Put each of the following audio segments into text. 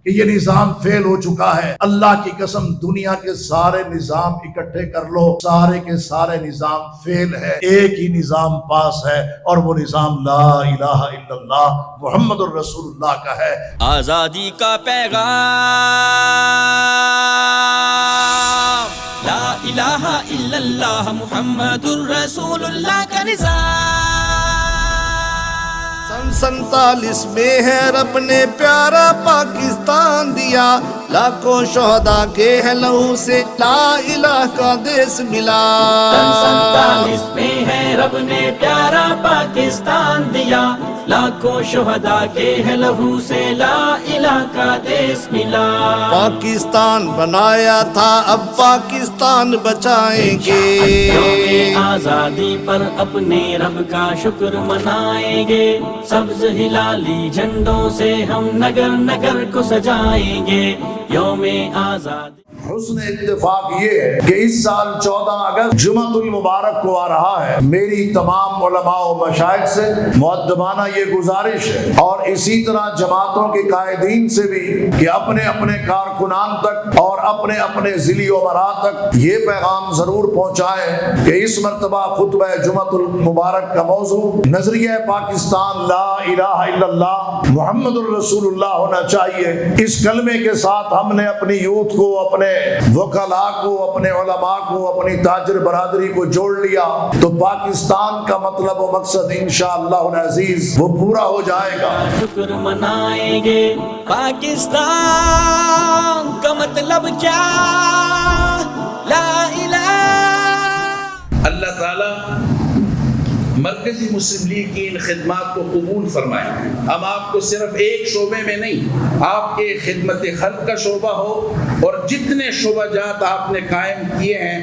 کہ یہ نظام فیل ہو چکا ہے۔ اللہ کی قسم دنیا کے سارے نظام اکٹھے کر لو، سارے کے سارے نظام فیل ہے، ایک ہی نظام پاس ہے اور وہ نظام لا الہ الا اللہ محمد الرسول اللہ کا ہے۔ آزادی کا پیغام، لا الہ الا اللہ محمد الرسول اللہ کا نظام۔ 47 میں ہے رب نے پیارا پاکستان دیا، لاکھوں شہداء کے ہے لہو سے لا الہ کا دیس ملا۔ 47 میں ہے رب نے پیارا پاکستان دیا، لاکھوں شہداء کے ہے لہو سے لا الہ کا دیس ملا۔ پاکستان بنایا تھا اب پاکستان بچائیں گے، یوم آزادی پر اپنے رب کا شکر منائیں گے، سبز ہلالی جھنڈوں سے ہم نگر نگر کو سجائیں گے۔ یوم آزادی حسن اتفاق یہ ہے کہ اس سال 14 اگست جمعۃ المبارک کو آ رہا ہے۔ میری تمام علماء و مشائخ سے مؤدبانہ یہ گزارش ہے اور اسی طرح جماعتوں کے قائدین سے بھی کہ اپنے اپنے کارکنان تک اور اپنے اپنے ضلعی امراء تک یہ پیغام ضرور پہنچائیں کہ اس مرتبہ خطبہ جمعۃ المبارک کا موضوع نظریہ پاکستان لا الہ الا اللہ محمد الرسول اللہ ہونا چاہیے۔ اس کلمے کے ساتھ ہم نے اپنی یوتھ کو، اپنے وکلاء کو، اپنے علماء کو، اپنی تاجر برادری کو جوڑ لیا تو پاکستان کا مطلب و مقصد انشاءاللہ العزیز وہ پورا ہو جائے گا۔ شکر منائیں گے۔ پاکستان کا مطلب کیا؟ لا الہ۔ اللہ تعالیٰ مرکزی مسلم لیگ کی ان خدمات کو قبول فرمائے۔ ہم آپ کو صرف ایک شعبے میں نہیں، آپ کے خدمت خلق کا شعبہ ہو اور جتنے شعبہ جات آپ نے قائم کیے ہیں،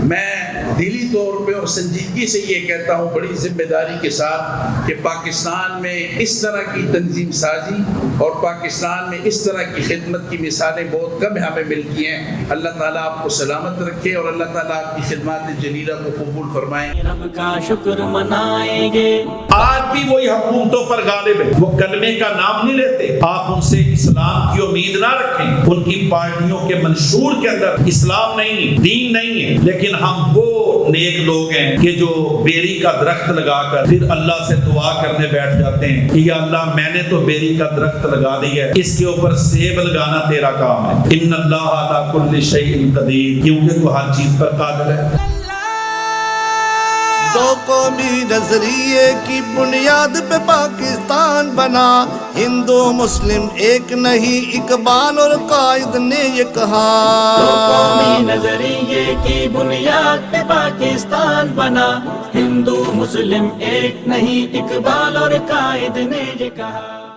میں دلی طور پہ اور سنجیدگی سے یہ کہتا ہوں بڑی ذمہ داری کے ساتھ کہ پاکستان میں اس طرح کی تنظیم سازی اور پاکستان میں اس طرح کی خدمت کی مثالیں بہت کم ہمیں ملتی ہیں۔ اللہ تعالیٰ آپ کو سلامت رکھے اور اللہ تعالیٰ آپ کی خدمات جلیلہ کو قبول فرمائیں۔ رب کا شکر منائیں گے۔ آج بھی وہی حکومتوں پر غالب ہے، وہ کلمے کا نام نہیں لیتے۔ آپ ان سے اسلام کی امید نہ رکھیں، ان کی پارٹیوں کے منشور کے اندر اسلام نہیں ہے، دین نہیں ہے، لیکن ہم وہ نیک لوگ ہیں کہ جو بیری کا درخت لگا کر پھر اللہ سے دعا کرنے بیٹھ جاتے ہیں کہ یا اللہ میں نے تو بیری کا درخت لگا دی ہے، اس کے اوپر سیب لگانا تیرا کام ہے۔ ان اللہ علی کل شیء قدیر، کیونکہ تو ہر چیز پر قادر ہے۔ دو قومی نظریے کی بنیاد پہ پاکستان بنا، ہندو مسلم ایک نہیں اقبال اور قائد نے یہ کہا۔ دو قومی نظریے کی بنیاد پہ پاکستان بنا، ہندو مسلم ایک نہیں اقبال اور قائد نے یہ کہا۔